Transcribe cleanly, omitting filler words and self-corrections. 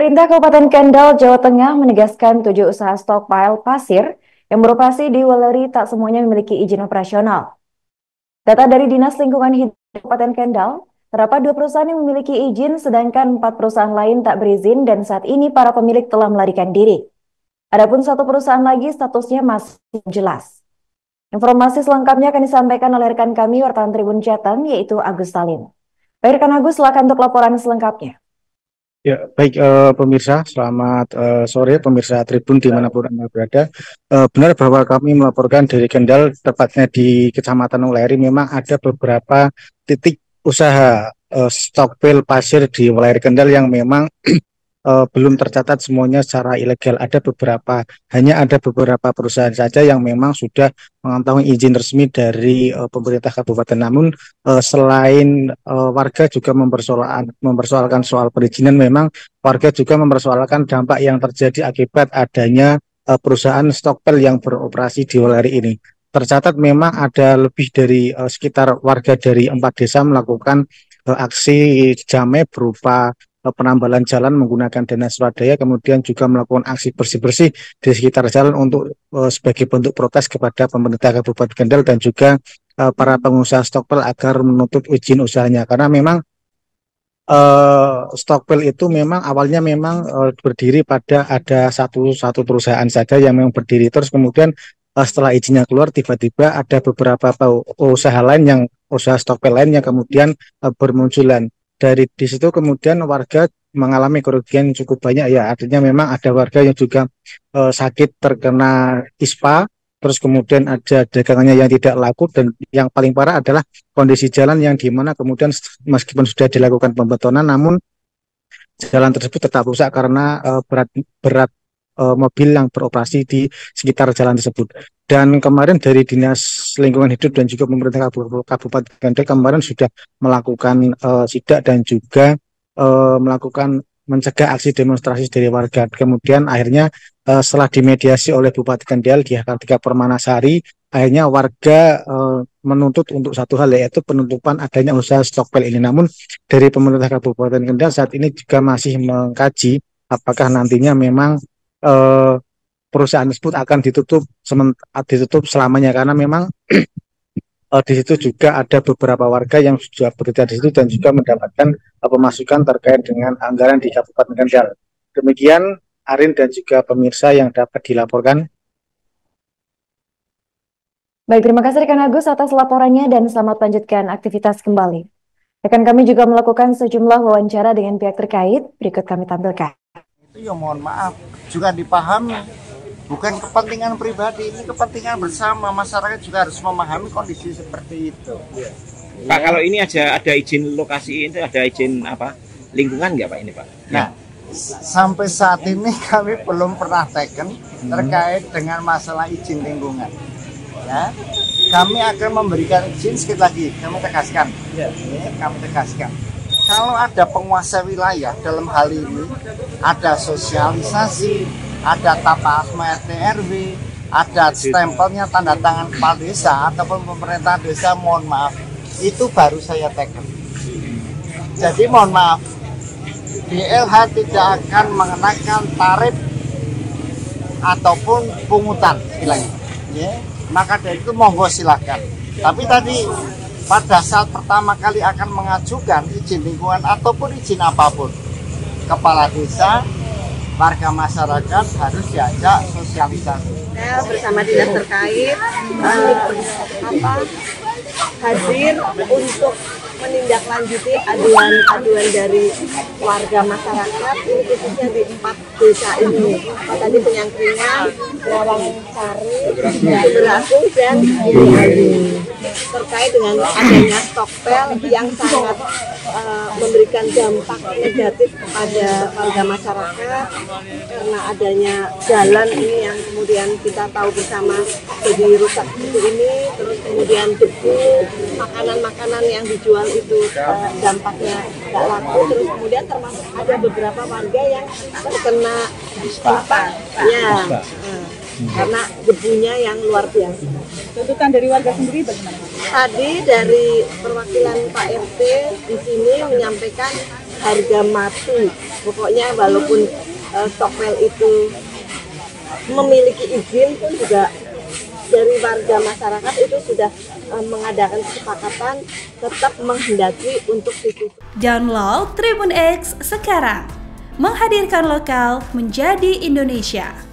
Pemerintah Kabupaten Kendal, Jawa Tengah menegaskan 7 usaha stockpile pasir yang beroperasi di Weleri tak semuanya memiliki izin operasional. Data dari Dinas Lingkungan Hidup Kabupaten Kendal, terdapat 2 perusahaan yang memiliki izin sedangkan 4 perusahaan lain tak berizin dan saat ini para pemilik telah melarikan diri. Adapun 1 perusahaan lagi statusnya masih jelas. Informasi selengkapnya akan disampaikan oleh rekan kami wartawan Tribun Jateng yaitu Agus Salim. Baik rekan Agus, silakan untuk laporan selengkapnya. Ya, baik pemirsa, selamat sore pemirsa Tribun dimanapun Anda berada. Benar bahwa kami melaporkan dari Kendal, tepatnya di Kecamatan Weleri, memang ada beberapa titik usaha stockpile pasir di Weleri Kendal yang memang belum tercatat semuanya secara ilegal. Hanya ada beberapa perusahaan saja yang memang sudah mengantongi izin resmi dari pemerintah kabupaten. Namun selain warga juga mempersoalkan soal perizinan, memang warga juga mempersoalkan dampak yang terjadi akibat adanya perusahaan stockpile yang beroperasi di Weleri ini. Tercatat memang ada lebih dari sekitar warga dari 4 desa melakukan aksi damai berupa penambalan jalan menggunakan dana swadaya, kemudian juga melakukan aksi bersih-bersih di sekitar jalan untuk sebagai bentuk protes kepada pemerintah Kabupaten Kendal dan juga para pengusaha stockpile agar menutup izin usahanya, karena memang stockpile itu memang awalnya memang berdiri pada ada satu perusahaan saja yang memang berdiri, terus kemudian setelah izinnya keluar tiba-tiba ada beberapa usaha stockpile lain yang kemudian bermunculan. Dari di situ kemudian warga mengalami kerugian yang cukup banyak, ya artinya memang ada warga yang juga sakit terkena ISPA, terus kemudian ada dagangannya yang tidak laku, dan yang paling parah adalah kondisi jalan yang dimana kemudian meskipun sudah dilakukan pembetonan namun jalan tersebut tetap rusak karena berat mobil yang beroperasi di sekitar jalan tersebut. Dan kemarin dari Dinas Lingkungan Hidup dan juga pemerintah Kabupaten Kendal kemarin sudah melakukan sidak dan juga melakukan mencegah aksi demonstrasi dari warga. Kemudian akhirnya setelah dimediasi oleh Bupati Kendal Diah Kartika Permanasari, akhirnya warga menuntut untuk satu hal, yaitu penutupan adanya usaha stockpile ini. Namun dari pemerintah Kabupaten Kendal saat ini juga masih mengkaji apakah nantinya memang perusahaan tersebut akan ditutup selamanya, karena memang di situ juga ada beberapa warga yang sudah bekerja di situ dan juga mendapatkan pemasukan terkait dengan anggaran di Kabupaten Kendal. Demikian Arin dan juga pemirsa yang dapat dilaporkan. Baik, terima kasih rekan Agus atas laporannya dan selamat lanjutkan aktivitas kembali. Rekan kami juga melakukan sejumlah wawancara dengan pihak terkait, berikut kami tampilkan. Itu ya mohon maaf, juga dipahami, bukan kepentingan pribadi, ini kepentingan bersama, masyarakat juga harus memahami kondisi seperti itu. Pak, kalau ini ada izin lokasi, itu ada izin apa lingkungan nggak Pak ini Pak? Nah, sampai saat ini kami belum pernah taken terkait dengan masalah izin lingkungan. Ya, kami akan memberikan izin, sekali lagi kami tegaskan. Kami tegaskan. Kalau ada penguasa wilayah dalam hal ini, ada sosialisasi, ada tata asma RT RW, ada stempelnya tanda tangan kepala desa ataupun pemerintah desa, mohon maaf, itu baru saya taken. Jadi mohon maaf, BLH tidak akan mengenakan tarif ataupun pungutan istilahnya. Ya, maka dari itu monggo silakan. Tapi tadi pada saat pertama kali akan mengajukan izin lingkungan ataupun izin apapun, kepala desa, warga masyarakat harus diajak sosialisasi. Bersama dinas terkait hadir untuk menindaklanjuti aduan dari warga masyarakat, ini khususnya di 4 desa ini. Tadi Penyangkringan, Rawang-Sari, Sumberlaku, dan Giri, terkait dengan adanya stockpile yang sangat memberikan dampak negatif kepada warga masyarakat karena adanya jalan ini yang kemudian kita tahu bersama jadi rusak seperti ini, terus kemudian debu, makanan-makanan yang dijual itu dampaknya tidak laku, terus kemudian termasuk ada beberapa warga yang terkena ispa ya karena debunya yang luar biasa. Tuntutan dari warga sendiri bagaimana? Tadi dari perwakilan Pak RT di sini menyampaikan harga mati. Pokoknya walaupun Stokvel itu memiliki izin pun juga dari warga masyarakat itu sudah mengadakan kesepakatan tetap menghendaki untuk ditutup. Download Tribun X sekarang, menghadirkan lokal menjadi Indonesia.